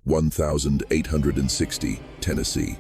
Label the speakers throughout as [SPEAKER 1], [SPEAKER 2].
[SPEAKER 1] 1860, Tennessee.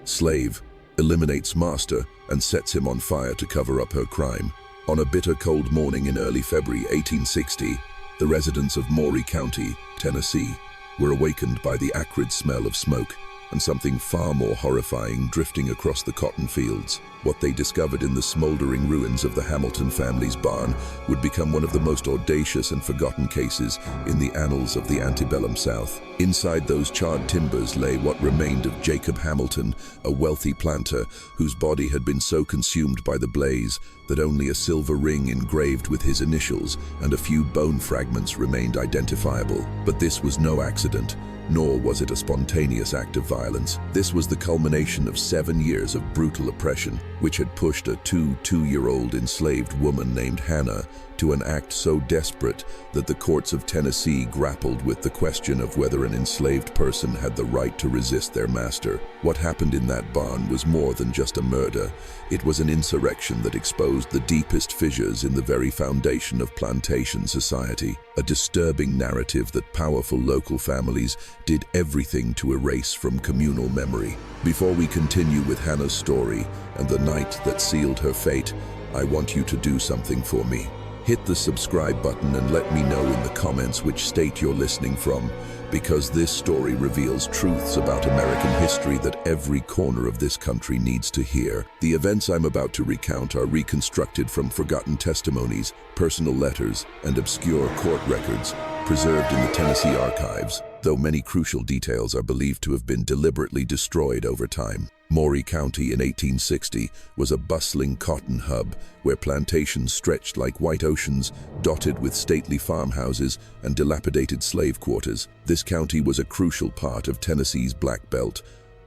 [SPEAKER 1] Slave eliminates master and sets him on fire to cover up her crime. On a bitter cold morning in early February 1860, the residents of Maury County, Tennessee, were awakened by the acrid smell of smoke and something far more horrifying drifting across the cotton fields. What they discovered in the smoldering ruins of the Hamilton family's barn would become one of the most audacious and forgotten cases in the annals of the antebellum South. Inside those charred timbers lay what remained of Jacob Hamilton, a wealthy planter whose body had been so consumed by the blaze that only a silver ring engraved with his initials and a few bone fragments remained identifiable. But this was no accident, nor was it a spontaneous act of violence. This was the culmination of 7 years of brutal oppression, which had pushed a two-year-old enslaved woman named Hannah to an act so desperate that the courts of Tennessee grappled with the question of whether an enslaved person had the right to resist their master. What happened in that barn was more than just a murder. It was an insurrection that exposed the deepest fissures in the very foundation of plantation society, a disturbing narrative that powerful local families did everything to erase from communal memory. Before we continue with Hannah's story and the night that sealed her fate, I want you to do something for me. Hit the subscribe button and let me know in the comments which state you're listening from, because this story reveals truths about American history that every corner of this country needs to hear. The events I'm about to recount are reconstructed from forgotten testimonies, personal letters, and obscure court records preserved in the Tennessee archives, though many crucial details are believed to have been deliberately destroyed over time. Maury County in 1860 was a bustling cotton hub where plantations stretched like white oceans, dotted with stately farmhouses and dilapidated slave quarters. This county was a crucial part of Tennessee's Black Belt,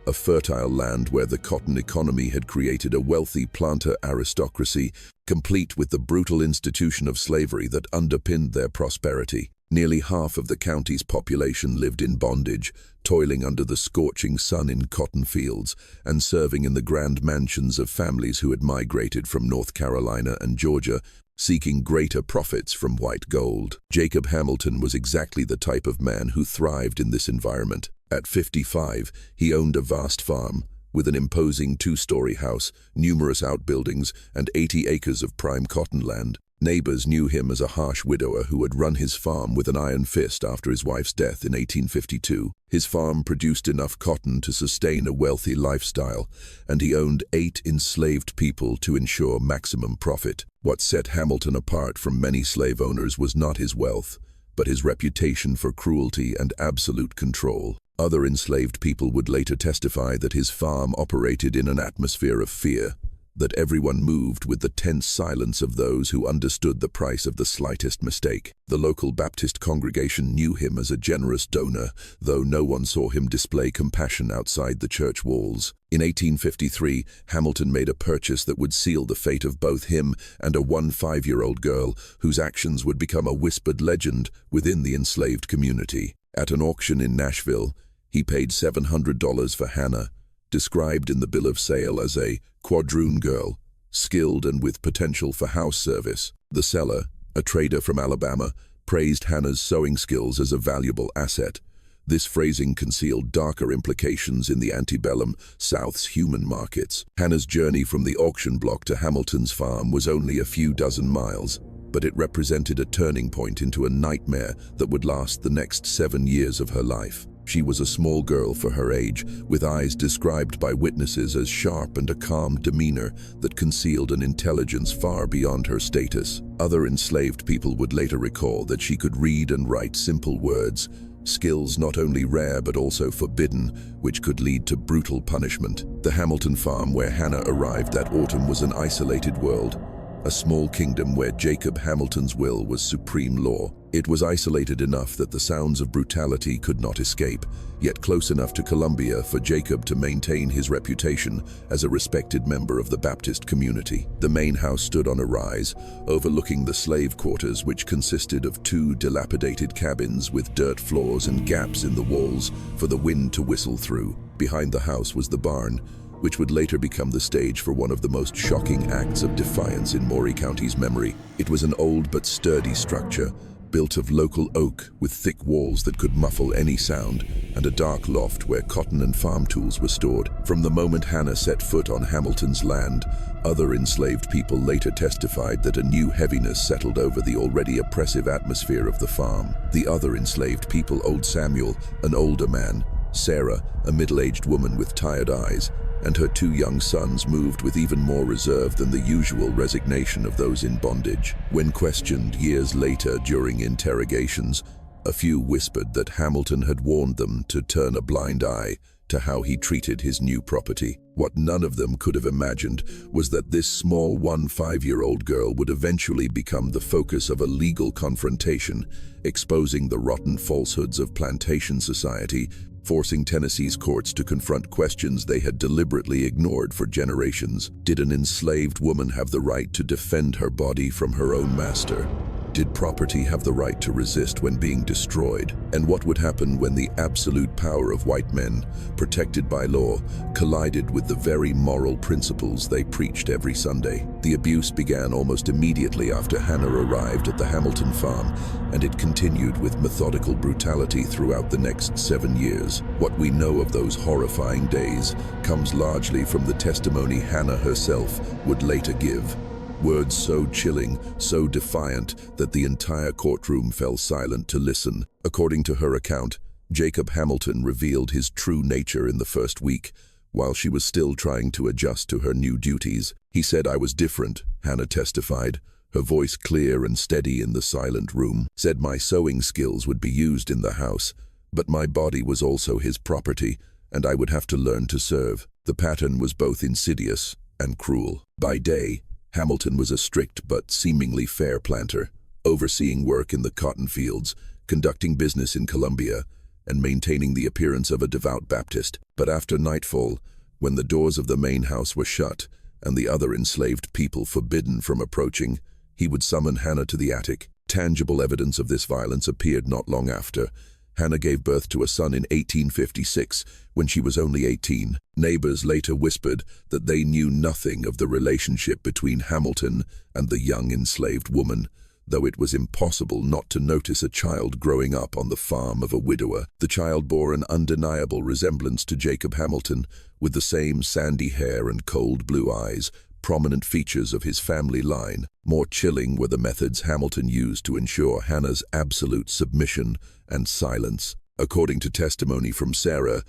[SPEAKER 1] a fertile land where the cotton economy had created a wealthy planter aristocracy, complete with the brutal institution of slavery that underpinned their prosperity. Nearly half of the county's population lived in bondage, toiling under the scorching sun in cotton fields and serving in the grand mansions of families who had migrated from North Carolina and Georgia, seeking greater profits from white gold. Jacob Hamilton was exactly the type of man who thrived in this environment. At 55, he owned a vast farm with an imposing 2-story house, numerous outbuildings, and 80 acres of prime cotton land. Neighbors knew him as a harsh widower who had run his farm with an iron fist after his wife's death in 1852. His farm produced enough cotton to sustain a wealthy lifestyle, and he owned 8 enslaved people to ensure maximum profit. What set Hamilton apart from many slave owners was not his wealth, but his reputation for cruelty and absolute control. Other enslaved people would later testify that his farm operated in an atmosphere of fear, that everyone moved with the tense silence of those who understood the price of the slightest mistake. The local Baptist congregation knew him as a generous donor, though no one saw him display compassion outside the church walls. In 1853, Hamilton made a purchase that would seal the fate of both him and a 5-year-old girl whose actions would become a whispered legend within the enslaved community. At an auction in Nashville, he paid $700 for Hannah, described in the bill of sale as a quadroon girl, skilled and with potential for house service. The seller, a trader from Alabama, praised Hannah's sewing skills as a valuable asset. This phrasing concealed darker implications in the antebellum South's human markets. Hannah's journey from the auction block to Hamilton's farm was only a few dozen miles, but it represented a turning point into a nightmare that would last the next 7 years of her life. She was a small girl for her age, with eyes described by witnesses as sharp and a calm demeanor that concealed an intelligence far beyond her status. Other enslaved people would later recall that she could read and write simple words, skills not only rare but also forbidden, which could lead to brutal punishment. The Hamilton farm where Hannah arrived that autumn was an isolated world, a small kingdom where Jacob Hamilton's will was supreme law. It was isolated enough that the sounds of brutality could not escape, yet close enough to Columbia for Jacob to maintain his reputation as a respected member of the Baptist community. The main house stood on a rise, overlooking the slave quarters, which consisted of 2 dilapidated cabins with dirt floors and gaps in the walls for the wind to whistle through. Behind the house was the barn, which would later become the stage for one of the most shocking acts of defiance in Maury County's memory. It was an old but sturdy structure, built of local oak with thick walls that could muffle any sound, and a dark loft where cotton and farm tools were stored. From the moment Hannah set foot on Hamilton's land, other enslaved people later testified that a new heaviness settled over the already oppressive atmosphere of the farm. The other enslaved people, Old Samuel, an older man, Sarah, a middle-aged woman with tired eyes, and her two young sons moved with even more reserve than the usual resignation of those in bondage. When questioned years later during interrogations, a few whispered that Hamilton had warned them to turn a blind eye to how he treated his new property. What none of them could have imagined was that this small 5-year-old girl would eventually become the focus of a legal confrontation, exposing the rotten falsehoods of plantation society, forcing Tennessee's courts to confront questions they had deliberately ignored for generations. Did an enslaved woman have the right to defend her body from her own master? Did property have the right to resist when being destroyed? And what would happen when the absolute power of white men, protected by law, collided with the very moral principles they preached every Sunday? The abuse began almost immediately after Hannah arrived at the Hamilton farm, and it continued with methodical brutality throughout the next 7 years. What we know of those horrifying days comes largely from the testimony Hannah herself would later give. Words so chilling, so defiant, that the entire courtroom fell silent to listen. According to her account, Jacob Hamilton revealed his true nature in the first week, while she was still trying to adjust to her new duties. He said, "I was different," Hannah testified, her voice clear and steady in the silent room. Said my sewing skills would be used in the house, but my body was also his property, and I would have to learn to serve. The pattern was both insidious and cruel. By day, Hamilton was a strict but seemingly fair planter, overseeing work in the cotton fields, conducting business in Columbia, and maintaining the appearance of a devout Baptist. But after nightfall, when the doors of the main house were shut and the other enslaved people forbidden from approaching, he would summon Hannah to the attic. Tangible evidence of this violence appeared not long after. Hannah gave birth to a son in 1856, when she was only 18. Neighbors later whispered that they knew nothing of the relationship between Hamilton and the young enslaved woman, though it was impossible not to notice a child growing up on the farm of a widower. The child bore an undeniable resemblance to Jacob Hamilton, with the same sandy hair and cold blue eyes, prominent features of his family line. More chilling were the methods Hamilton used to ensure Hannah's absolute submission and silence. According to testimony from Sarah,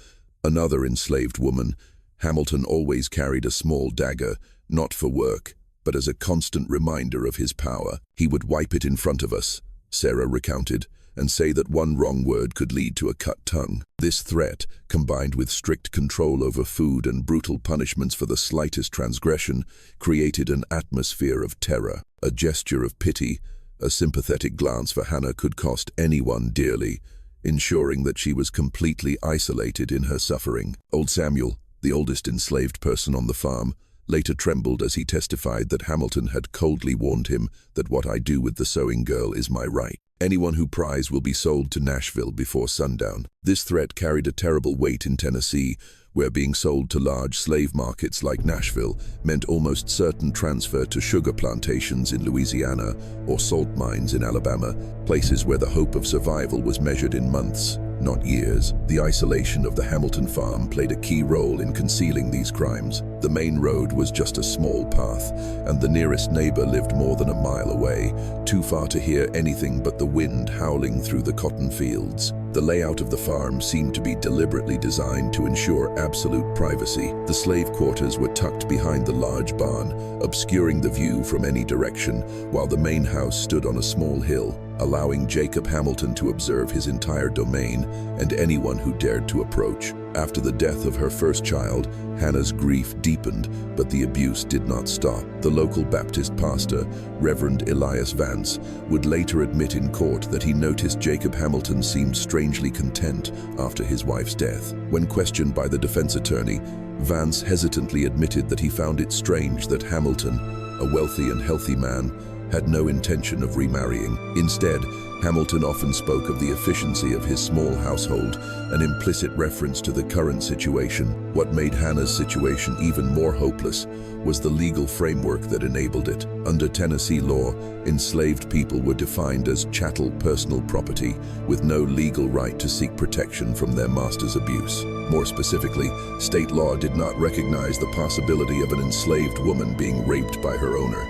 [SPEAKER 1] another enslaved woman, Hamilton always carried a small dagger, not for work, but as a constant reminder of his power. He would wipe it in front of us, Sarah recounted, and say that one wrong word could lead to a cut tongue. This threat, combined with strict control over food and brutal punishments for the slightest transgression, created an atmosphere of terror. A gesture of pity, a sympathetic glance for Hannah could cost anyone dearly, ensuring that she was completely isolated in her suffering. Old Samuel, the oldest enslaved person on the farm, later trembled as he testified that Hamilton had coldly warned him that what I do with the sewing girl is my right. Anyone who pries will be sold to Nashville before sundown. This threat carried a terrible weight in Tennessee, where being sold to large slave markets like Nashville meant almost certain transfer to sugar plantations in Louisiana or salt mines in Alabama, places where the hope of survival was measured in months, not years. The isolation of the Hamilton farm played a key role in concealing these crimes. The main road was just a small path, and the nearest neighbor lived more than a mile away, too far to hear anything but the wind howling through the cotton fields. The layout of the farm seemed to be deliberately designed to ensure absolute privacy. The slave quarters were tucked behind the large barn, obscuring the view from any direction, while the main house stood on a small hill, allowing Jacob Hamilton to observe his entire domain and anyone who dared to approach. After the death of her first child, Hannah's grief deepened, but the abuse did not stop. The local Baptist pastor, Reverend Elias Vance, would later admit in court that he noticed Jacob Hamilton seemed strangely content after his wife's death. When questioned by the defense attorney, Vance hesitantly admitted that he found it strange that Hamilton, a wealthy and healthy man, had no intention of remarrying. Instead, Hamilton often spoke of the efficiency of his small household, an implicit reference to the current situation. What made Hannah's situation even more hopeless was the legal framework that enabled it. Under Tennessee law, enslaved people were defined as chattel personal property, with no legal right to seek protection from their master's abuse. More specifically, state law did not recognize the possibility of an enslaved woman being raped by her owner.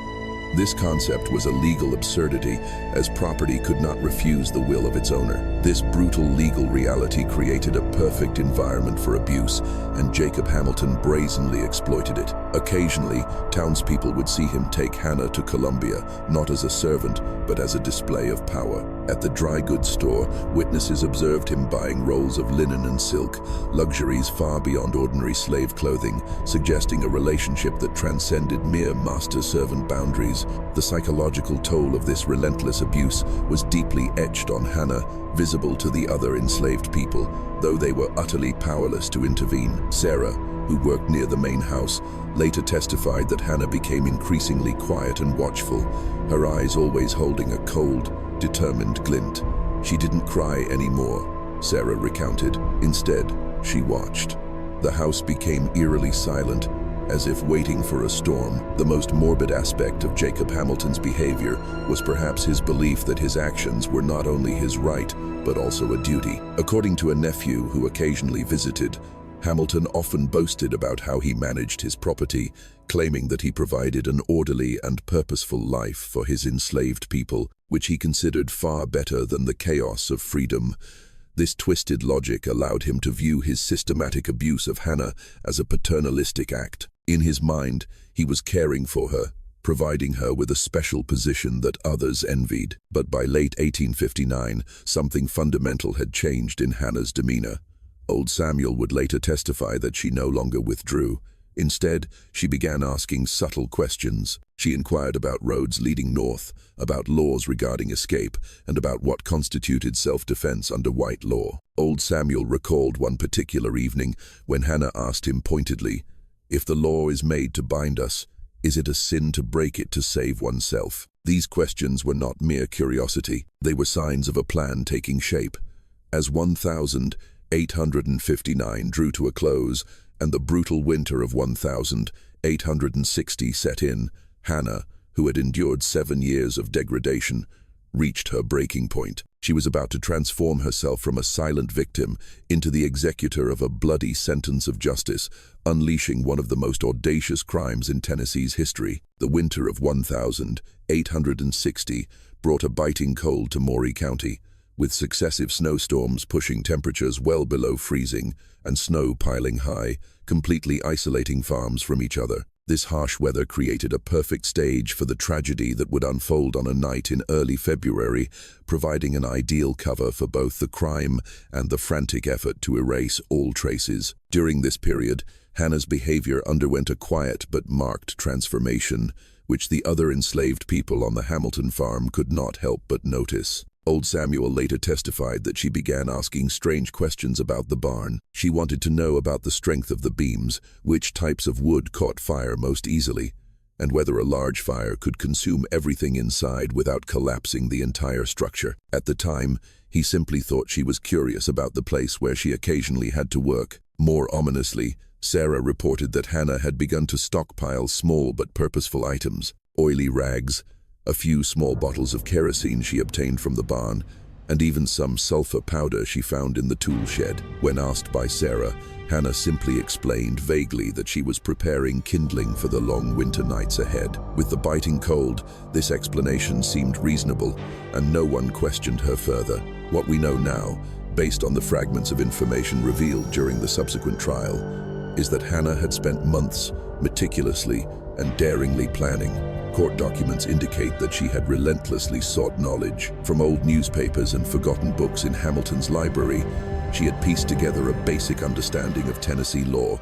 [SPEAKER 1] This concept was a legal absurdity, as property could not refuse the will of its owner. This brutal legal reality created a perfect environment for abuse, and Jacob Hamilton brazenly exploited it. Occasionally, townspeople would see him take Hannah to Columbia, not as a servant, but as a display of power. At the dry goods store, witnesses observed him buying rolls of linen and silk, luxuries far beyond ordinary slave clothing, suggesting a relationship that transcended mere master-servant boundaries. The psychological toll of this relentless abuse was deeply etched on Hannah, visible to the other enslaved people, though they were utterly powerless to intervene. Sarah, who worked near the main house, later testified that Hannah became increasingly quiet and watchful, her eyes always holding a cold, determined glint. She didn't cry anymore, Sarah recounted. Instead, she watched. The house became eerily silent, as if waiting for a storm. The most morbid aspect of Jacob Hamilton's behavior was perhaps his belief that his actions were not only his right, but also a duty. According to a nephew who occasionally visited, Hamilton often boasted about how he managed his property, claiming that he provided an orderly and purposeful life for his enslaved people, which he considered far better than the chaos of freedom. This twisted logic allowed him to view his systematic abuse of Hannah as a paternalistic act. In his mind, he was caring for her, providing her with a special position that others envied. But by late 1859, something fundamental had changed in Hannah's demeanor. Old Samuel would later testify that she no longer withdrew. Instead, she began asking subtle questions. She inquired about roads leading north, about laws regarding escape, and about what constituted self-defense under white law. Old Samuel recalled one particular evening when Hannah asked him pointedly, "If the law is made to bind us, is it a sin to break it to save oneself?" These questions were not mere curiosity. They were signs of a plan taking shape. As 1859 drew to a close, and the brutal winter of 1860 set in, Hannah, who had endured 7 years of degradation, reached her breaking point. She was about to transform herself from a silent victim into the executor of a bloody sentence of justice, unleashing one of the most audacious crimes in Tennessee's history. The winter of 1860 brought a biting cold to Maury County, with successive snowstorms pushing temperatures well below freezing and snow piling high, completely isolating farms from each other. This harsh weather created a perfect stage for the tragedy that would unfold on a night in early February, providing an ideal cover for both the crime and the frantic effort to erase all traces. During this period, Hannah's behavior underwent a quiet but marked transformation, which the other enslaved people on the Hamilton farm could not help but notice. Old Samuel later testified that she began asking strange questions about the barn. She wanted to know about the strength of the beams, which types of wood caught fire most easily, and whether a large fire could consume everything inside without collapsing the entire structure. At the time, he simply thought she was curious about the place where she occasionally had to work. More ominously, Sarah reported that Hannah had begun to stockpile small but purposeful items: oily rags, a few small bottles of kerosene she obtained from the barn, and even some sulfur powder she found in the tool shed. When asked by Sarah, Hannah simply explained vaguely that she was preparing kindling for the long winter nights ahead. With the biting cold, this explanation seemed reasonable, and no one questioned her further. What we know now, based on the fragments of information revealed during the subsequent trial, is that Hannah had spent months meticulously and daringly planning. Court documents indicate that she had relentlessly sought knowledge. From old newspapers and forgotten books in Hamilton's library, she had pieced together a basic understanding of Tennessee law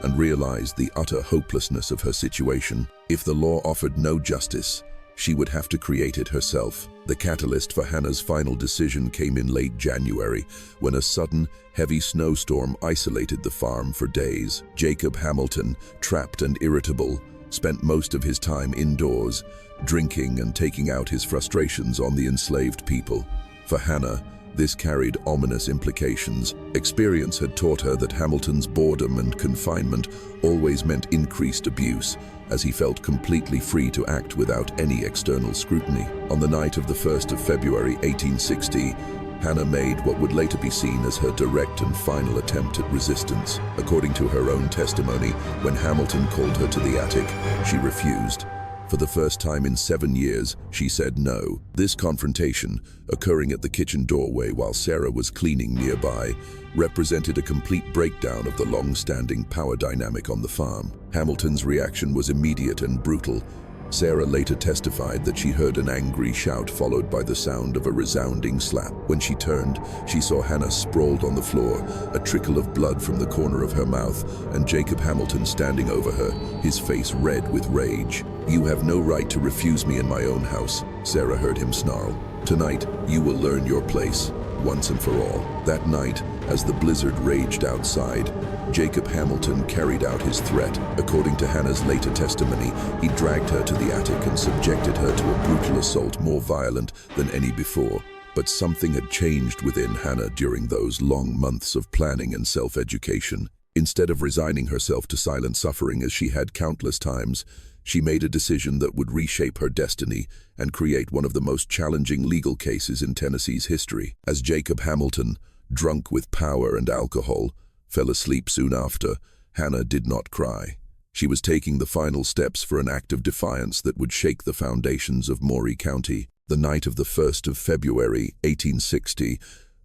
[SPEAKER 1] and realized the utter hopelessness of her situation. If the law offered no justice, she would have to create it herself. The catalyst for Hannah's final decision came in late January, when a sudden, heavy snowstorm isolated the farm for days. Jacob Hamilton, trapped and irritable, spent most of his time indoors, drinking and taking out his frustrations on the enslaved people. For Hannah, this carried ominous implications. Experience had taught her that Hamilton's boredom and confinement always meant increased abuse, as he felt completely free to act without any external scrutiny. On the night of the 1st of February 1860, Hannah made what would later be seen as her direct and final attempt at resistance. According to her own testimony, when Hamilton called her to the attic, she refused. For the first time in 7 years, she said no. This confrontation, occurring at the kitchen doorway while Sarah was cleaning nearby, represented a complete breakdown of the long-standing power dynamic on the farm. Hamilton's reaction was immediate and brutal. Sarah later testified that she heard an angry shout followed by the sound of a resounding slap. When she turned, she saw Hannah sprawled on the floor, a trickle of blood from the corner of her mouth, and Jacob Hamilton standing over her, his face red with rage. "You have no right to refuse me in my own house," Sarah heard him snarl. "Tonight, you will learn your place, once and for all." That night, as the blizzard raged outside, Jacob Hamilton carried out his threat. According to Hannah's later testimony, he dragged her to the attic and subjected her to a brutal assault more violent than any before. But something had changed within Hannah during those long months of planning and self-education. Instead of resigning herself to silent suffering as she had countless times, she made a decision that would reshape her destiny and create one of the most challenging legal cases in Tennessee's history. As Jacob Hamilton, drunk with power and alcohol, fell asleep soon after, Hannah did not cry. She was taking the final steps for an act of defiance that would shake the foundations of Maury County. The night of the 1st of February, 1860,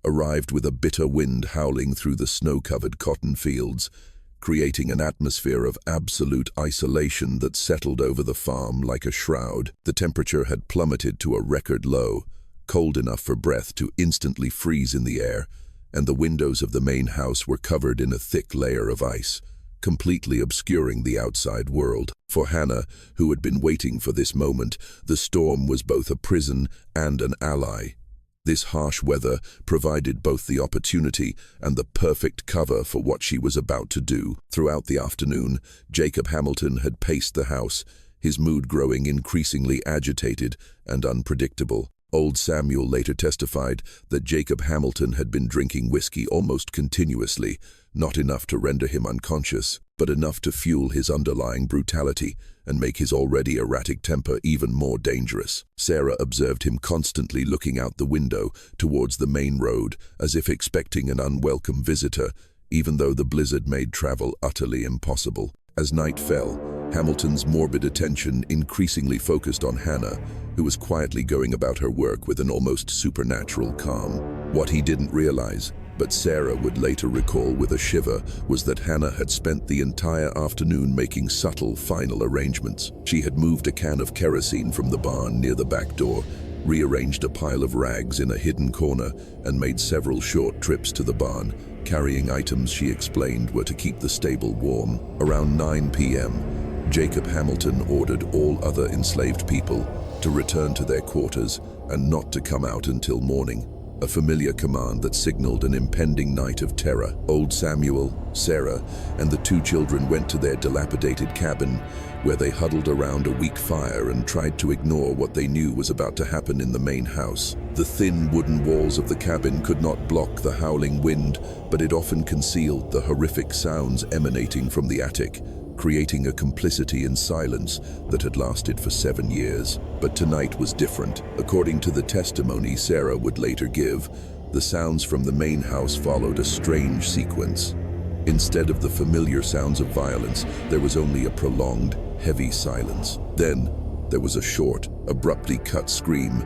[SPEAKER 1] arrived with a bitter wind howling through the snow-covered cotton fields, creating an atmosphere of absolute isolation that settled over the farm like a shroud. The temperature had plummeted to a record low, cold enough for breath to instantly freeze in the air, and the windows of the main house were covered in a thick layer of ice, completely obscuring the outside world. For Hannah, who had been waiting for this moment, the storm was both a prison and an ally. This harsh weather provided both the opportunity and the perfect cover for what she was about to do. Throughout the afternoon, Jacob Hamilton had paced the house, his mood growing increasingly agitated and unpredictable. Old Samuel later testified that Jacob Hamilton had been drinking whiskey almost continuously, not enough to render him unconscious, but enough to fuel his underlying brutality and make his already erratic temper even more dangerous. Sarah observed him constantly looking out the window towards the main road, as if expecting an unwelcome visitor, even though the blizzard made travel utterly impossible. As night fell, Hamilton's morbid attention increasingly focused on Hannah, who was quietly going about her work with an almost supernatural calm. What he didn't realize, but Sarah would later recall with a shiver, was that Hannah had spent the entire afternoon making subtle final arrangements. She had moved a can of kerosene from the barn near the back door, rearranged a pile of rags in a hidden corner, and made several short trips to the barn, carrying items she explained were to keep the stable warm. Around 9 p.m., Jacob Hamilton ordered all other enslaved people to return to their quarters and not to come out until morning, a familiar command that signaled an impending night of terror. Old Samuel, Sarah, and the 2 children went to their dilapidated cabin, where they huddled around a weak fire and tried to ignore what they knew was about to happen in the main house. The thin wooden walls of the cabin could not block the howling wind, but it often concealed the horrific sounds emanating from the attic, creating a complicity in silence that had lasted for 7 years. But tonight was different. According to the testimony Sarah would later give, the sounds from the main house followed a strange sequence. Instead of the familiar sounds of violence, there was only a prolonged, heavy silence. Then, there was a short, abruptly cut scream,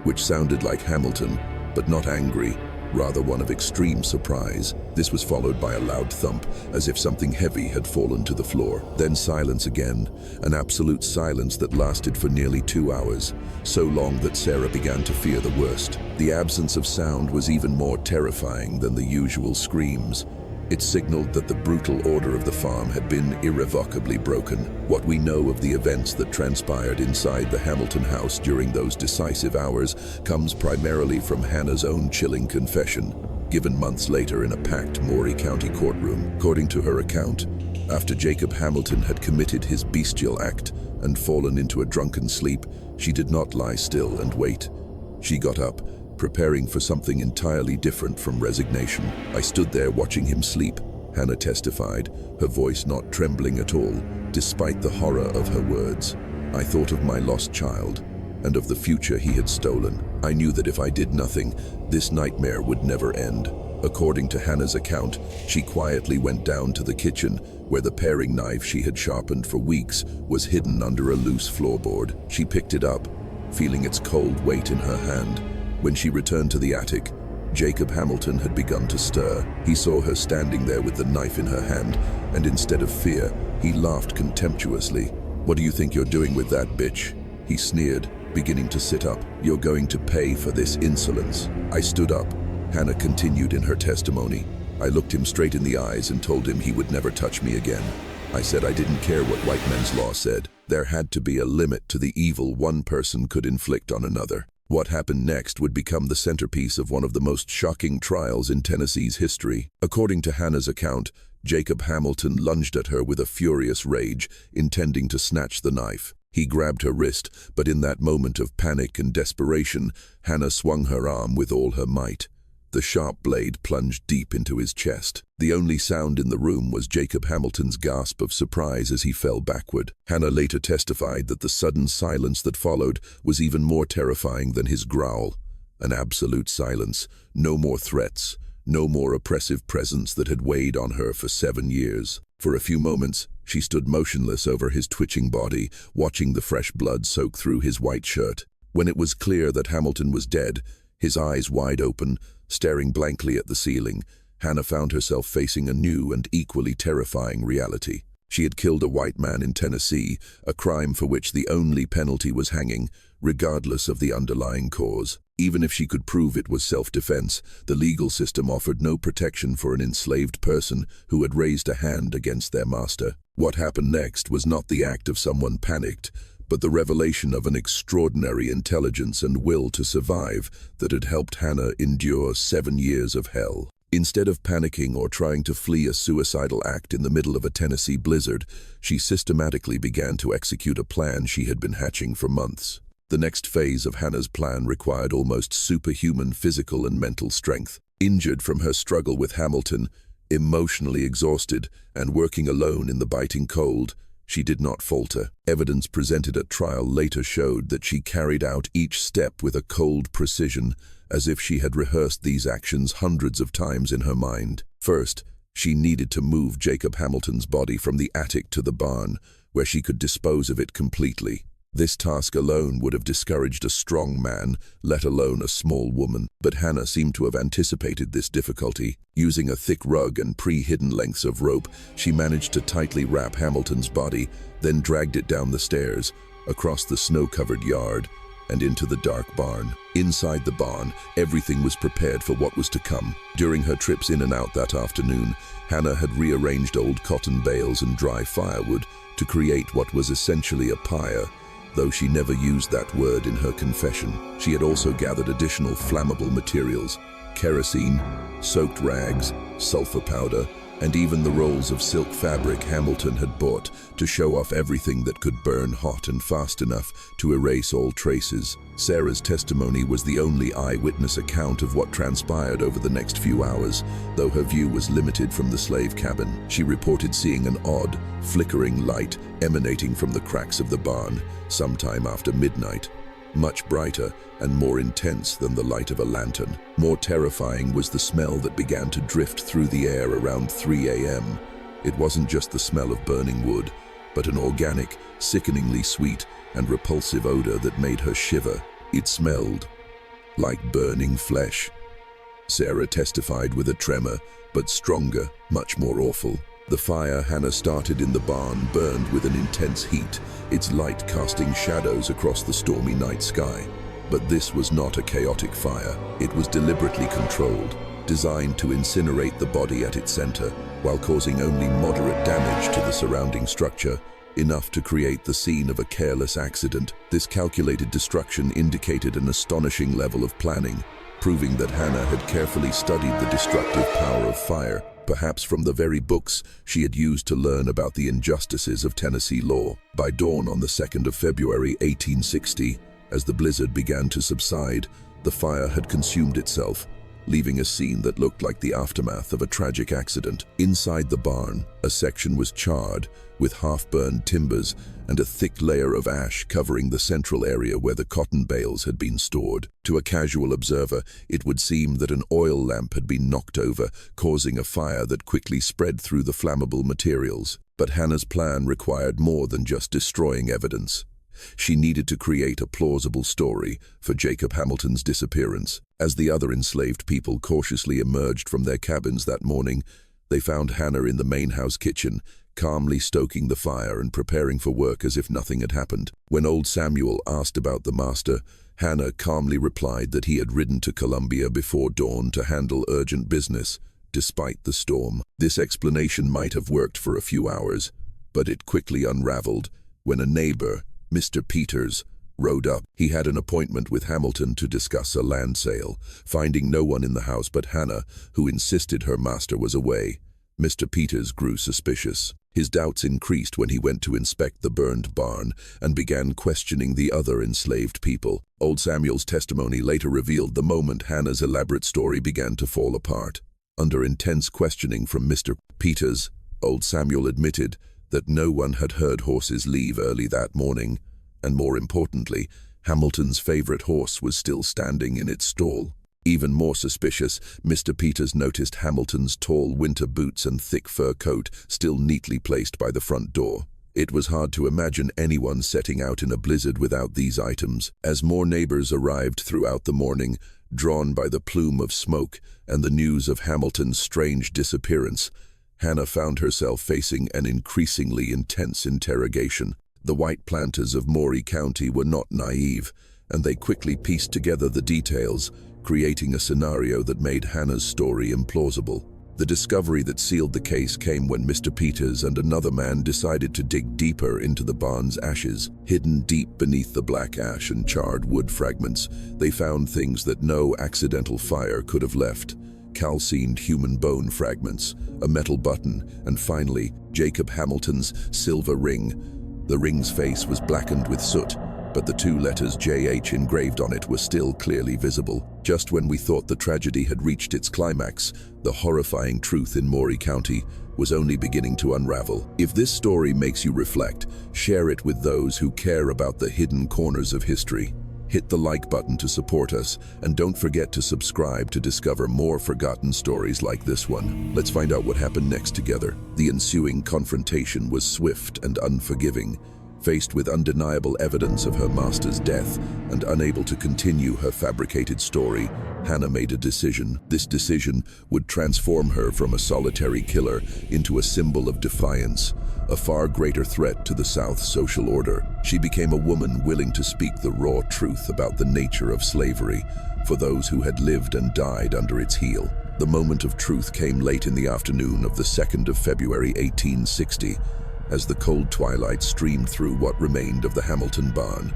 [SPEAKER 1] which sounded like Hamilton, but not angry, rather one of extreme surprise. This was followed by a loud thump, as if something heavy had fallen to the floor. Then silence again, an absolute silence that lasted for nearly 2 hours, so long that Sarah began to fear the worst. The absence of sound was even more terrifying than the usual screams. It signaled that the brutal order of the farm had been irrevocably broken. What we know of the events that transpired inside the Hamilton house during those decisive hours comes primarily from Hannah's own chilling confession, given months later in a packed Maury County courtroom. According to her account, After Jacob Hamilton had committed his bestial act and fallen into a drunken sleep, she did not lie still and wait. She got up, preparing for something entirely different from resignation. "I stood there watching him sleep," Hannah testified, her voice not trembling at all, despite the horror of her words. "I thought of my lost child and of the future he had stolen. I knew that if I did nothing, this nightmare would never end." According to Hannah's account, she quietly went down to the kitchen, where the paring knife she had sharpened for weeks was hidden under a loose floorboard. She picked it up, feeling its cold weight in her hand. When she returned to the attic, Jacob Hamilton had begun to stir. He saw her standing there with the knife in her hand, and instead of fear, he laughed contemptuously. "What do you think you're doing with that, bitch?" he sneered, beginning to sit up. "You're going to pay for this insolence." "I stood up," Hannah continued in her testimony. "I looked him straight in the eyes and told him he would never touch me again. I said I didn't care what white men's law said. There had to be a limit to the evil one person could inflict on another." What happened next would become the centerpiece of one of the most shocking trials in Tennessee's history. According to Hannah's account, Jacob Hamilton lunged at her with a furious rage, intending to snatch the knife. He grabbed her wrist, but in that moment of panic and desperation, Hannah swung her arm with all her might. The sharp blade plunged deep into his chest. The only sound in the room was Jacob Hamilton's gasp of surprise as he fell backward. Hannah later testified that the sudden silence that followed was even more terrifying than his growl. An absolute silence, no more threats, no more oppressive presence that had weighed on her for 7 years. For a few moments, she stood motionless over his twitching body, watching the fresh blood soak through his white shirt. When it was clear that Hamilton was dead, his eyes wide open, staring blankly at the ceiling, Hannah found herself facing a new and equally terrifying reality. She had killed a white man in Tennessee, a crime for which the only penalty was hanging, regardless of the underlying cause. Even if she could prove it was self-defense, the legal system offered no protection for an enslaved person who had raised a hand against their master. What happened next was not the act of someone panicked, but the revelation of an extraordinary intelligence and will to survive that had helped Hannah endure 7 years of hell. Instead of panicking or trying to flee a suicidal act in the middle of a Tennessee blizzard, she systematically began to execute a plan she had been hatching for months. The next phase of Hannah's plan required almost superhuman physical and mental strength. Injured from her struggle with Hamilton, emotionally exhausted, and working alone in the biting cold, she did not falter. Evidence presented at trial later showed that she carried out each step with a cold precision, as if she had rehearsed these actions hundreds of times in her mind. First, she needed to move Jacob Hamilton's body from the attic to the barn, where she could dispose of it completely. This task alone would have discouraged a strong man, let alone a small woman. But Hannah seemed to have anticipated this difficulty. Using a thick rug and pre-hidden lengths of rope, she managed to tightly wrap Hamilton's body, then dragged it down the stairs, across the snow-covered yard, and into the dark barn. Inside the barn, everything was prepared for what was to come. During her trips in and out that afternoon, Hannah had rearranged old cotton bales and dry firewood to create what was essentially a pyre. Though she never used that word in her confession, she had also gathered additional flammable materials: kerosene, soaked rags, sulfur powder, and even the rolls of silk fabric Hamilton had bought to show off everything that could burn hot and fast enough to erase all traces. Sarah's testimony was the only eyewitness account of what transpired over the next few hours, though her view was limited from the slave cabin. She reported seeing an odd, flickering light emanating from the cracks of the barn sometime after midnight, much brighter and more intense than the light of a lantern. More terrifying was the smell that began to drift through the air around 3 a.m. It wasn't just the smell of burning wood, but an organic, sickeningly sweet and repulsive odor that made her shiver. It smelled like burning flesh. Sarah testified with a tremor, but stronger, much more awful. The fire Hannah started in the barn burned with an intense heat, its light casting shadows across the stormy night sky. But this was not a chaotic fire. It was deliberately controlled, designed to incinerate the body at its center, while causing only moderate damage to the surrounding structure, enough to create the scene of a careless accident. This calculated destruction indicated an astonishing level of planning, proving that Hannah had carefully studied the destructive power of fire perhaps from the very books she had used to learn about the injustices of Tennessee law. By dawn on the 2nd of February 1860, as the blizzard began to subside, the fire had consumed itself, leaving a scene that looked like the aftermath of a tragic accident. Inside the barn, a section was charred, with half-burned timbers and a thick layer of ash covering the central area where the cotton bales had been stored. To a casual observer, it would seem that an oil lamp had been knocked over, causing a fire that quickly spread through the flammable materials. But Hannah's plan required more than just destroying evidence. She needed to create a plausible story for Jacob Hamilton's disappearance. As the other enslaved people cautiously emerged from their cabins that morning, they found Hannah in the main house kitchen, calmly stoking the fire and preparing for work as if nothing had happened. When old Samuel asked about the master, Hannah calmly replied that he had ridden to Columbia before dawn to handle urgent business, despite the storm. This explanation might have worked for a few hours, but it quickly unraveled when a neighbor, Mr. Peters, rode up. He had an appointment with Hamilton to discuss a land sale. Finding no one in the house but Hannah, who insisted her master was away, Mr. Peters grew suspicious. His doubts increased when he went to inspect the burned barn and began questioning the other enslaved people. Old Samuel's testimony later revealed the moment Hannah's elaborate story began to fall apart. Under intense questioning from Mr. Peters, old Samuel admitted that no one had heard horses leave early that morning, and more importantly, Hamilton's favorite horse was still standing in its stall. Even more suspicious, Mr. Peters noticed Hamilton's tall winter boots and thick fur coat still neatly placed by the front door. It was hard to imagine anyone setting out in a blizzard without these items. As more neighbors arrived throughout the morning, drawn by the plume of smoke and the news of Hamilton's strange disappearance, Hannah found herself facing an increasingly intense interrogation. The white planters of Maury County were not naive, and they quickly pieced together the details, creating a scenario that made Hannah's story implausible. The discovery that sealed the case came when Mr. Peters and another man decided to dig deeper into the barn's ashes. Hidden deep beneath the black ash and charred wood fragments, they found things that no accidental fire could have left. Calcined human bone fragments, a metal button, and finally, Jacob Hamilton's silver ring. The ring's face was blackened with soot, but the two letters JH engraved on it were still clearly visible. Just when we thought the tragedy had reached its climax, the horrifying truth in Maury County was only beginning to unravel. If this story makes you reflect, share it with those who care about the hidden corners of history. Hit the like button to support us, and don't forget to subscribe to discover more forgotten stories like this one. Let's find out what happened next together. The ensuing confrontation was swift and unforgiving. Faced with undeniable evidence of her master's death and unable to continue her fabricated story, Hannah made a decision. This decision would transform her from a solitary killer into a symbol of defiance, a far greater threat to the South's social order. She became a woman willing to speak the raw truth about the nature of slavery for those who had lived and died under its heel. The moment of truth came late in the afternoon of the 2nd of February 1860, as the cold twilight streamed through what remained of the Hamilton barn.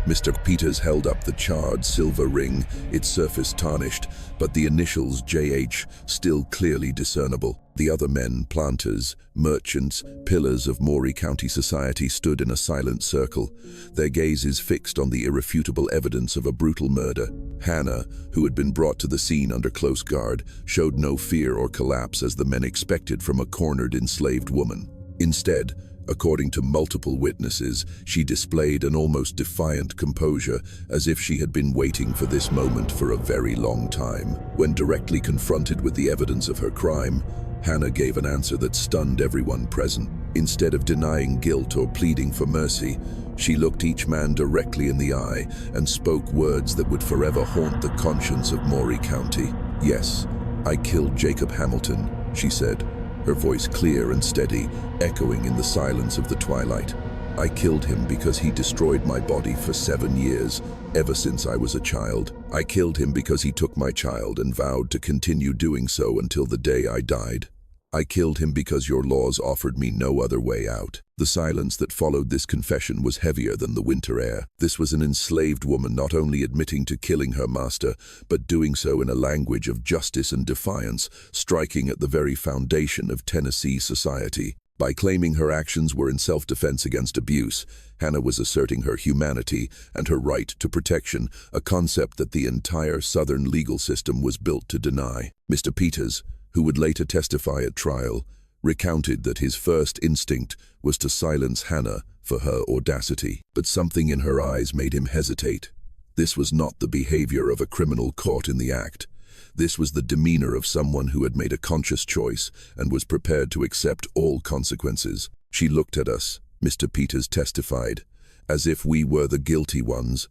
[SPEAKER 1] Mr. Peters held up the charred silver ring, its surface tarnished, but the initials JH still clearly discernible. The other men, planters, merchants, pillars of Maury County society, stood in a silent circle, their gazes fixed on the irrefutable evidence of a brutal murder. Hannah, who had been brought to the scene under close guard, showed no fear or collapse as the men expected from a cornered enslaved woman. Instead, according to multiple witnesses, she displayed an almost defiant composure, as if she had been waiting for this moment for a very long time. When directly confronted with the evidence of her crime, Hannah gave an answer that stunned everyone present. Instead of denying guilt or pleading for mercy, she looked each man directly in the eye and spoke words that would forever haunt the conscience of Maury County. "Yes, I killed Jacob Hamilton," she said, her voice clear and steady, echoing in the silence of the twilight. "I killed him because he destroyed my body for 7 years, ever since I was a child. I killed him because he took my child and vowed to continue doing so until the day I died." I killed him because your laws offered me no other way out. The silence that followed this confession was heavier than the winter air. This was an enslaved woman not only admitting to killing her master, but doing so in a language of justice and defiance, striking at the very foundation of Tennessee society. By claiming her actions were in self-defense against abuse, Hannah was asserting her humanity and her right to protection, a concept that the entire Southern legal system was built to deny. Mr. Peters, who would later testify at trial, recounted that his first instinct was to silence Hannah for her audacity, but something in her eyes made him hesitate. This was not the behavior of a criminal caught in the act. This was the demeanor of someone who had made a conscious choice and was prepared to accept all consequences. She looked at us, Mr. Peters testified, as if we were the guilty ones,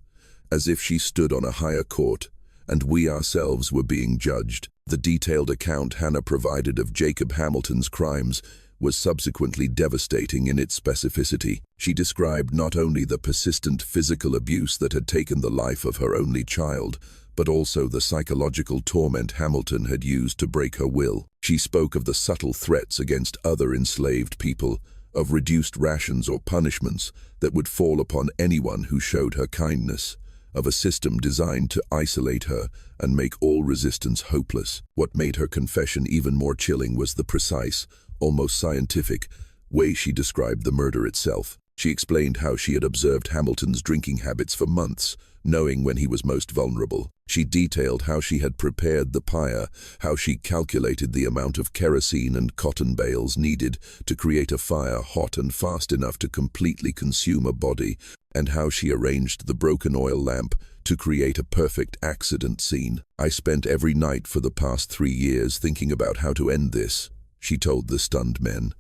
[SPEAKER 1] as if she stood on a higher court, and we ourselves were being judged. The detailed account Hannah provided of Jacob Hamilton's crimes was subsequently devastating in its specificity. She described not only the persistent physical abuse that had taken the life of her only child, but also the psychological torment Hamilton had used to break her will. She spoke of the subtle threats against other enslaved people, of reduced rations or punishments that would fall upon anyone who showed her kindness, of a system designed to isolate her and make all resistance hopeless. What made her confession even more chilling was the precise, almost scientific, way she described the murder itself. She explained how she had observed Hamilton's drinking habits for months, knowing when he was most vulnerable. She detailed how she had prepared the pyre, how she calculated the amount of kerosene and cotton bales needed to create a fire hot and fast enough to completely consume a body, and how she arranged the broken oil lamp to create a perfect accident scene. I spent every night for the past 3 years thinking about how to end this, she told the stunned men.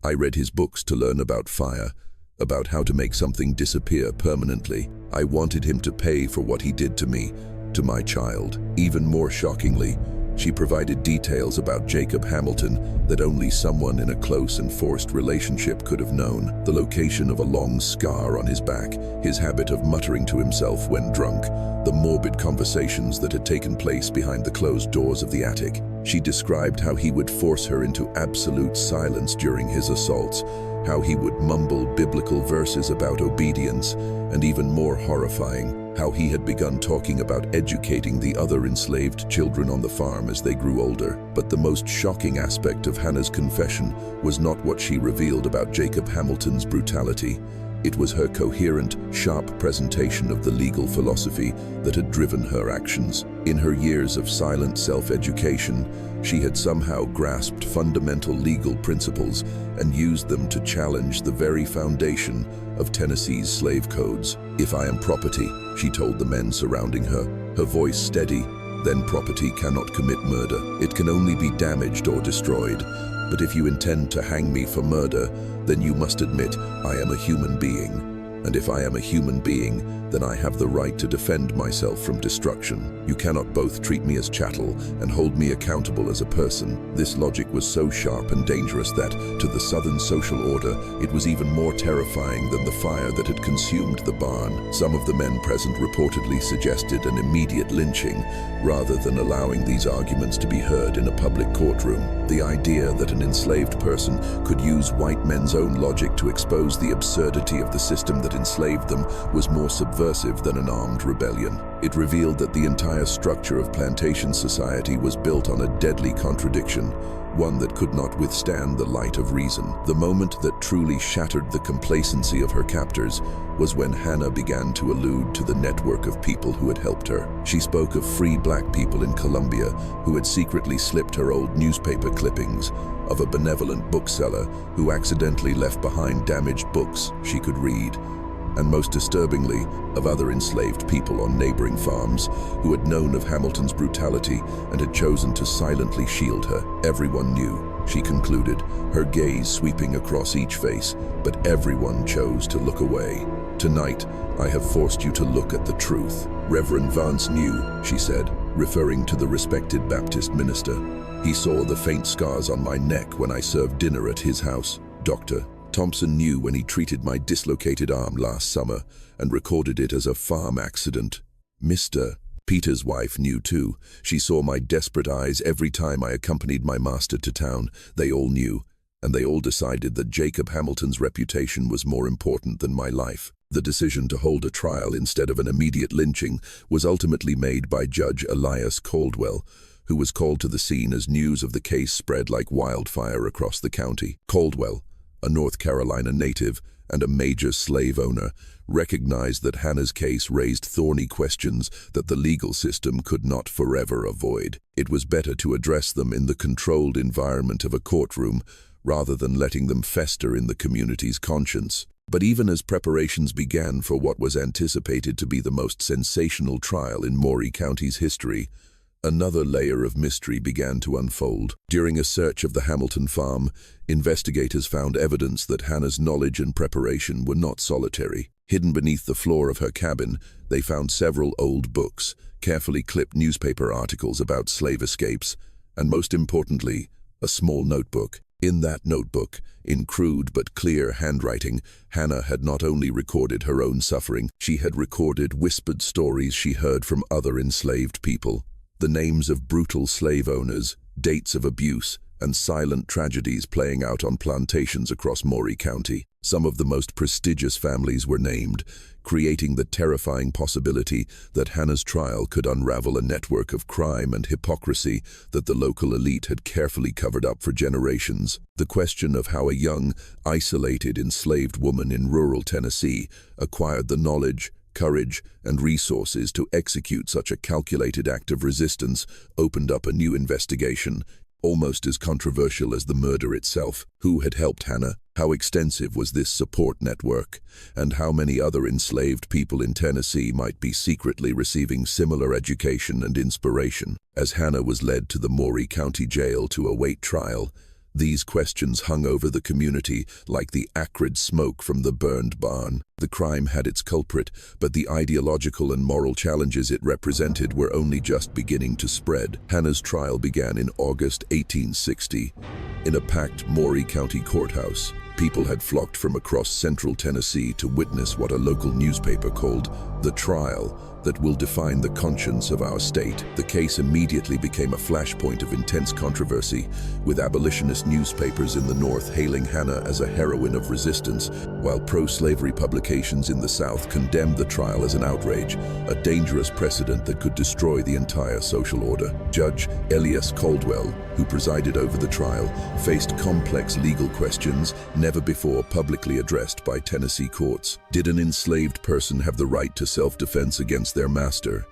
[SPEAKER 1] I read his books to learn about fire, about how to make something disappear permanently. I wanted him to pay for what he did to me, to my child. Even more shockingly, she provided details about Jacob Hamilton that only someone in a close and forced relationship could have known. The location of a long scar on his back, his habit of muttering to himself when drunk, the morbid conversations that had taken place behind the closed doors of the attic. She described how he would force her into absolute silence during his assaults, how he would mumble biblical verses about obedience, and even more horrifying, how he had begun talking about educating the other enslaved children on the farm as they grew older. But the most shocking aspect of Hannah's confession was not what she revealed about Jacob Hamilton's brutality. It was her coherent, sharp presentation of the legal philosophy that had driven her actions. In her years of silent self-education, she had somehow grasped fundamental legal principles and used them to challenge the very foundation of Tennessee's slave codes. "If I am property," she told the men surrounding her, her voice steady, "then property cannot commit murder. It can only be damaged or destroyed. But if you intend to hang me for murder, then you must admit I am a human being. And if I am a human being, then I have the right to defend myself from destruction. You cannot both treat me as chattel and hold me accountable as a person." This logic was so sharp and dangerous that, to the Southern social order, it was even more terrifying than the fire that had consumed the barn. Some of the men present reportedly suggested an immediate lynching, rather than allowing these arguments to be heard in a public courtroom. The idea that an enslaved person could use white men's own logic to expose the absurdity of the system that enslaved them was more subversive than an armed rebellion. It revealed that the entire structure of plantation society was built on a deadly contradiction, one that could not withstand the light of reason. The moment that truly shattered the complacency of her captors was when Hannah began to allude to the network of people who had helped her. She spoke of free black people in Colombia who had secretly slipped her old newspaper clippings, of a benevolent bookseller who accidentally left behind damaged books she could read, and most disturbingly, of other enslaved people on neighboring farms who had known of Hamilton's brutality and had chosen to silently shield her. Everyone knew, she concluded, her gaze sweeping across each face, but everyone chose to look away. "Tonight, I have forced you to look at the truth. Reverend Vance knew," she said, referring to the respected Baptist minister. "He saw the faint scars on my neck when I served dinner at his house. Dr. Thompson knew when he treated my dislocated arm last summer and recorded it as a farm accident. Mr. Peter's wife knew too. She saw my desperate eyes every time I accompanied my master to town. They all knew, and they all decided that Jacob Hamilton's reputation was more important than my life. The decision to hold a trial instead of an immediate lynching was ultimately made by Judge Elias Caldwell, who was called to the scene as news of the case spread like wildfire across the county. Caldwell, a North Carolina native and a major slave owner, recognized that Hannah's case raised thorny questions that the legal system could not forever avoid. It was better to address them in the controlled environment of a courtroom rather than letting them fester in the community's conscience. But even as preparations began for what was anticipated to be the most sensational trial in Maury County's history, another layer of mystery began to unfold. During a search of the Hamilton farm, investigators found evidence that Hannah's knowledge and preparation were not solitary. Hidden beneath the floor of her cabin, they found several old books, carefully clipped newspaper articles about slave escapes, and most importantly, a small notebook. In that notebook, in crude but clear handwriting, Hannah had not only recorded her own suffering, she had recorded whispered stories she heard from other enslaved people. The names of brutal slave owners, dates of abuse, and silent tragedies playing out on plantations across Maury County. Some of the most prestigious families were named, creating the terrifying possibility that Hannah's trial could unravel a network of crime and hypocrisy that the local elite had carefully covered up for generations. The question of how a young, isolated, enslaved woman in rural Tennessee acquired the knowledge, courage, and resources to execute such a calculated act of resistance opened up a new investigation, almost as controversial as the murder itself. Who had helped Hannah? How extensive was this support network? And how many other enslaved people in Tennessee might be secretly receiving similar education and inspiration? As Hannah was led to the Maury County Jail to await trial, these questions hung over the community like the acrid smoke from the burned barn. The crime had its culprit, but the ideological and moral challenges it represented were only just beginning to spread. Hannah's trial began in August 1860. In a packed Maury County courthouse, people had flocked from across central Tennessee to witness what a local newspaper called the trial that will define the conscience of our state. The case immediately became a flashpoint of intense controversy, with abolitionist newspapers in the North hailing Hannah as a heroine of resistance, while pro-slavery publications in the South condemned the trial as an outrage, a dangerous precedent that could destroy the entire social order. Judge Elias Caldwell, who presided over the trial, faced complex legal questions never before publicly addressed by Tennessee courts. Did an enslaved person have the right to self-defense against their master?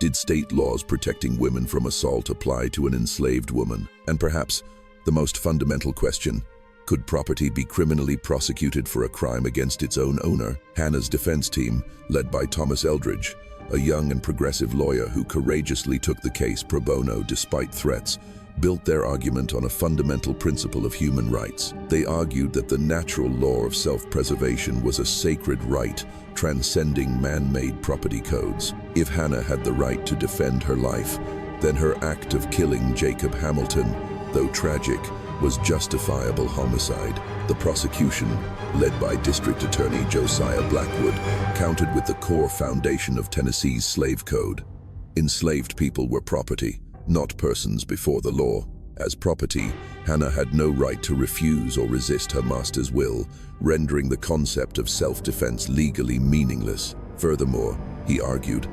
[SPEAKER 1] Did state laws protecting women from assault apply to an enslaved woman? And perhaps the most fundamental question, could property be criminally prosecuted for a crime against its own owner? Hannah's defense team, led by Thomas Eldridge, a young and progressive lawyer who courageously took the case pro bono despite threats, built their argument on a fundamental principle of human rights. They argued that the natural law of self-preservation was a sacred right, transcending man-made property codes. If Hannah had the right to defend her life, then her act of killing Jacob Hamilton, though tragic, was justifiable homicide. The prosecution, led by District Attorney Josiah Blackwood, countered with the core foundation of Tennessee's slave code. Enslaved people were property, not persons before the law. As property, Hannah had no right to refuse or resist her master's will, rendering the concept of self-defense legally meaningless. Furthermore, he argued,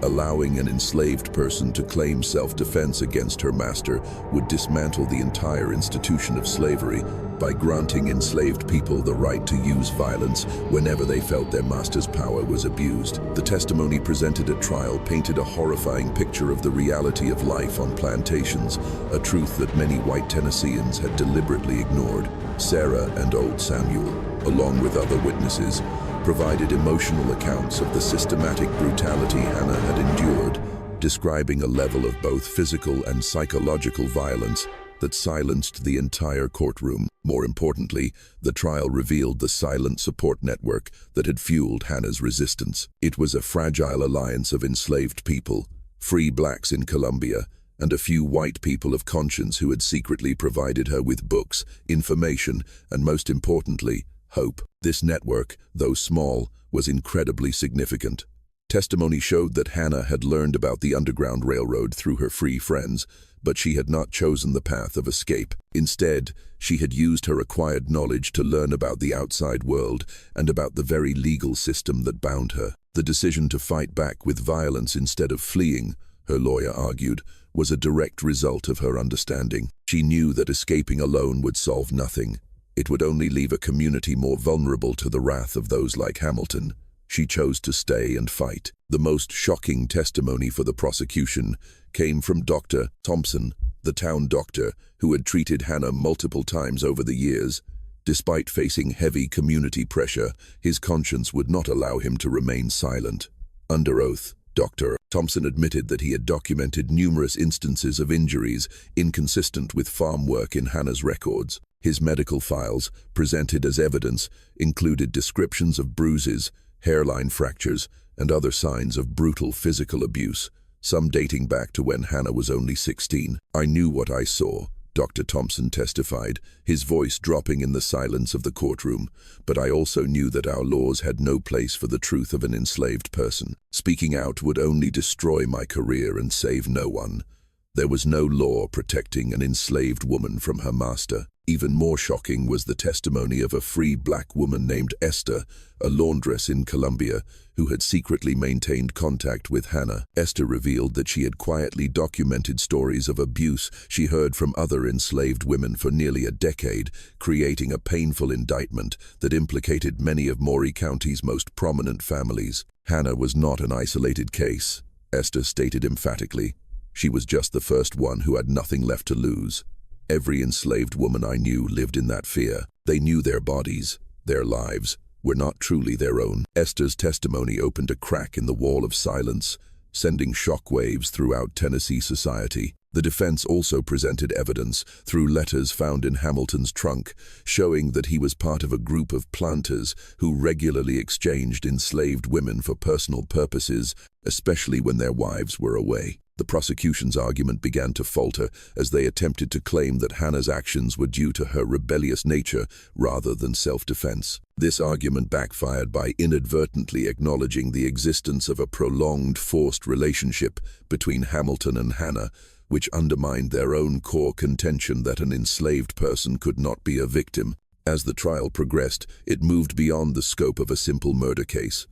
[SPEAKER 1] allowing an enslaved person to claim self-defense against her master would dismantle the entire institution of slavery by granting enslaved people the right to use violence whenever they felt their master's power was abused. The testimony presented at trial painted a horrifying picture of the reality of life on plantations, a truth that many white Tennesseans had deliberately ignored. Sarah and Old Samuel, along with other witnesses, provided emotional accounts of the systematic brutality Hannah had endured, describing a level of both physical and psychological violence that silenced the entire courtroom. More importantly, the trial revealed the silent support network that had fueled Hannah's resistance. It was a fragile alliance of enslaved people, free blacks in Columbia, and a few white people of conscience who had secretly provided her with books, information, and most importantly, hope. This network, though small, was incredibly significant. Testimony showed that Hannah had learned about the Underground Railroad through her free friends, but she had not chosen the path of escape. Instead, she had used her acquired knowledge to learn about the outside world and about the very legal system that bound her. The decision to fight back with violence instead of fleeing, her lawyer argued, was a direct result of her understanding. She knew that escaping alone would solve nothing. It would only leave a community more vulnerable to the wrath of those like Hamilton. She chose to stay and fight. The most shocking testimony for the prosecution came from Dr. Thompson, the town doctor who had treated Hannah multiple times over the years. Despite facing heavy community pressure, his conscience would not allow him to remain silent. Under oath, Dr. Thompson admitted that he had documented numerous instances of injuries inconsistent with farm work in Hannah's records. His medical files, presented as evidence, included descriptions of bruises, hairline fractures, and other signs of brutal physical abuse, some dating back to when Hannah was only 16. "I knew what I saw," Dr. Thompson testified, his voice dropping in the silence of the courtroom, "but I also knew that our laws had no place for the truth of an enslaved person. Speaking out would only destroy my career and save no one. There was no law protecting an enslaved woman from her master." Even more shocking was the testimony of a free black woman named Esther, a laundress in Colombia, who had secretly maintained contact with Hannah. Esther revealed that she had quietly documented stories of abuse she heard from other enslaved women for nearly a decade, creating a painful indictment that implicated many of Maury County's most prominent families. Hannah was not an isolated case, Esther stated emphatically. She was just the first one who had nothing left to lose. Every enslaved woman I knew lived in that fear. They knew their bodies, their lives, were not truly their own. Esther's testimony opened a crack in the wall of silence, sending shockwaves throughout Tennessee society. The defense also presented evidence through letters found in Hamilton's trunk, showing that he was part of a group of planters who regularly exchanged enslaved women for personal purposes, especially when their wives were away. The prosecution's argument began to falter as they attempted to claim that Hannah's actions were due to her rebellious nature rather than self-defense. This argument backfired by inadvertently acknowledging the existence of a prolonged, forced relationship between Hamilton and Hannah, which undermined their own core contention that an enslaved person could not be a victim. As the trial progressed, it moved beyond the scope of a simple murder case.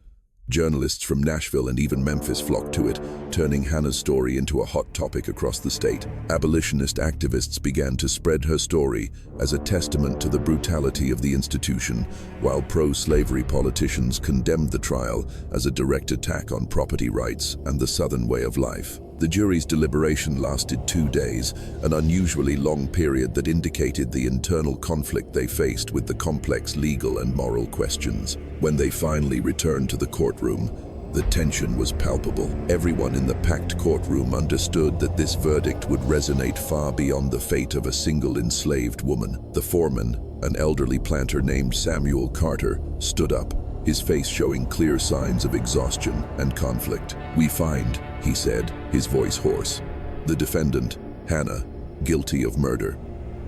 [SPEAKER 1] Journalists from Nashville and even Memphis flocked to it, turning Hannah's story into a hot topic across the state. Abolitionist activists began to spread her story as a testament to the brutality of the institution, while pro-slavery politicians condemned the trial as a direct attack on property rights and the Southern way of life. The jury's deliberation lasted 2 days, an unusually long period that indicated the internal conflict they faced with the complex legal and moral questions. When they finally returned to the courtroom, the tension was palpable. Everyone in the packed courtroom understood that this verdict would resonate far beyond the fate of a single enslaved woman. The foreman, an elderly planter named Samuel Carter, stood up, his face showing clear signs of exhaustion and conflict. "We find," he said, his voice hoarse, "the defendant, Hannah, guilty of murder."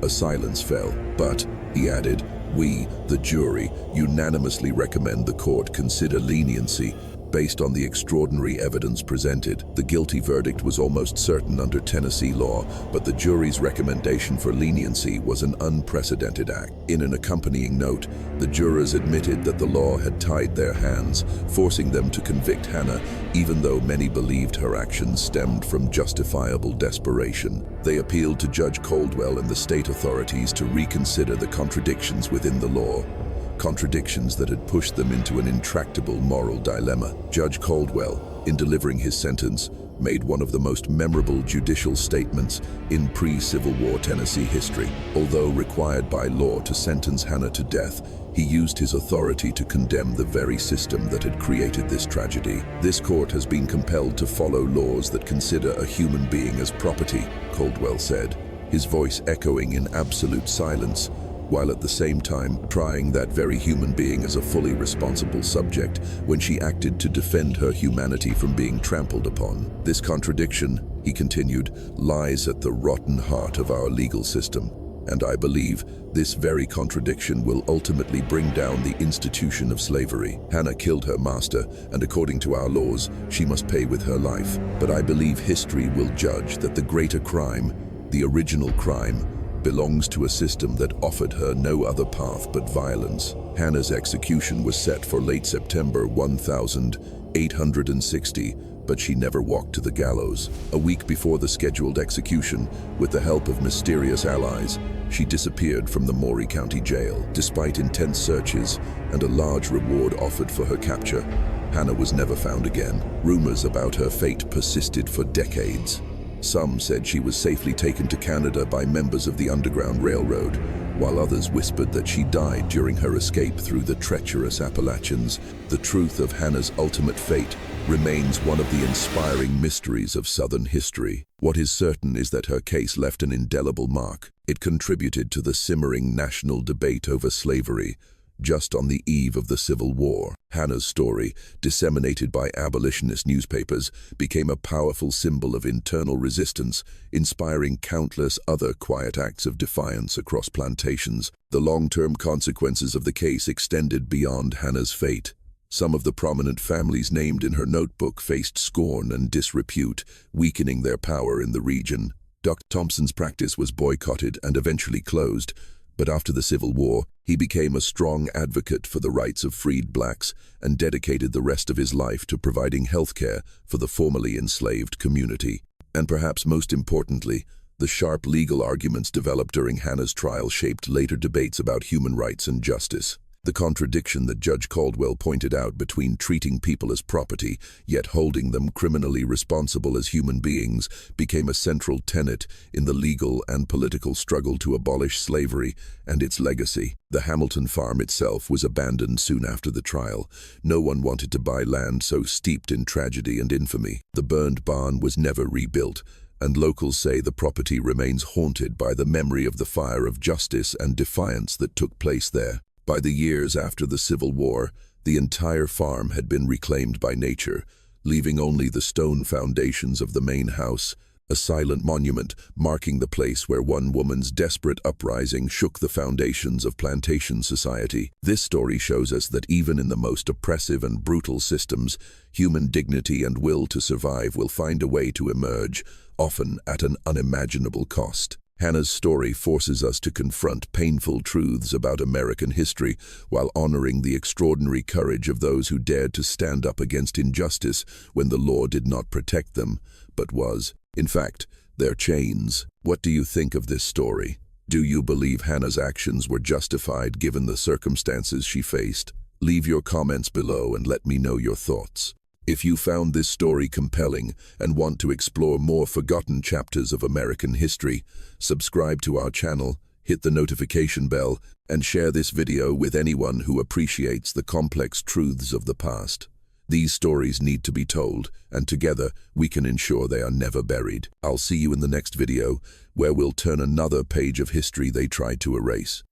[SPEAKER 1] A silence fell, but, he added, "We, the jury, unanimously recommend the court consider leniency based on the extraordinary evidence presented." The guilty verdict was almost certain under Tennessee law, but the jury's recommendation for leniency was an unprecedented act. In an accompanying note, the jurors admitted that the law had tied their hands, forcing them to convict Hannah, even though many believed her actions stemmed from justifiable desperation. They appealed to Judge Caldwell and the state authorities to reconsider the contradictions within the law. Contradictions that had pushed them into an intractable moral dilemma. Judge Caldwell, in delivering his sentence, made one of the most memorable judicial statements in pre-Civil War Tennessee history. Although required by law to sentence Hannah to death, he used his authority to condemn the very system that had created this tragedy. "This court has been compelled to follow laws that consider a human being as property," Caldwell said, his voice echoing in absolute silence, while at the same time trying that very human being as a fully responsible subject when she acted to defend her humanity from being trampled upon. "This contradiction," he continued, "lies at the rotten heart of our legal system. And I believe this very contradiction will ultimately bring down the institution of slavery. Hannah killed her master, and according to our laws, she must pay with her life. But I believe history will judge that the greater crime, the original crime, belongs to a system that offered her no other path but violence. Hannah's execution was set for late September 1860, but she never walked to the gallows. A week before the scheduled execution, with the help of mysterious allies, she disappeared from the Maury County Jail. Despite intense searches and a large reward offered for her capture, Hannah was never found again. Rumors about her fate persisted for decades. Some said she was safely taken to Canada by members of the Underground Railroad, while others whispered that she died during her escape through the treacherous Appalachians. The truth of Hannah's ultimate fate remains one of the inspiring mysteries of Southern history. What is certain is that her case left an indelible mark. It contributed to the simmering national debate over slavery, just on the eve of the Civil War. Hannah's story, disseminated by abolitionist newspapers, became a powerful symbol of internal resistance, inspiring countless other quiet acts of defiance across plantations. The long-term consequences of the case extended beyond Hannah's fate. Some of the prominent families named in her notebook faced scorn and disrepute, weakening their power in the region. Dr. Thompson's practice was boycotted and eventually closed, but after the Civil War, he became a strong advocate for the rights of freed blacks and dedicated the rest of his life to providing health care for the formerly enslaved community. And perhaps most importantly, the sharp legal arguments developed during Hannah's trial shaped later debates about human rights and justice. The contradiction that Judge Caldwell pointed out between treating people as property, yet holding them criminally responsible as human beings, became a central tenet in the legal and political struggle to abolish slavery and its legacy. The Hamilton farm itself was abandoned soon after the trial. No one wanted to buy land so steeped in tragedy and infamy. The burned barn was never rebuilt, and locals say the property remains haunted by the memory of the fire of justice and defiance that took place there. By the years after the Civil War, the entire farm had been reclaimed by nature, leaving only the stone foundations of the main house, a silent monument marking the place where one woman's desperate uprising shook the foundations of plantation society. This story shows us that even in the most oppressive and brutal systems, human dignity and will to survive will find a way to emerge, often at an unimaginable cost. Hannah's story forces us to confront painful truths about American history while honoring the extraordinary courage of those who dared to stand up against injustice when the law did not protect them, but was, in fact, their chains. What do you think of this story? Do you believe Hannah's actions were justified given the circumstances she faced? Leave your comments below and let me know your thoughts. If you found this story compelling and want to explore more forgotten chapters of American history, subscribe to our channel, hit the notification bell, and share this video with anyone who appreciates the complex truths of the past. These stories need to be told, and together we can ensure they are never buried. I'll see you in the next video, where we'll turn another page of history they tried to erase.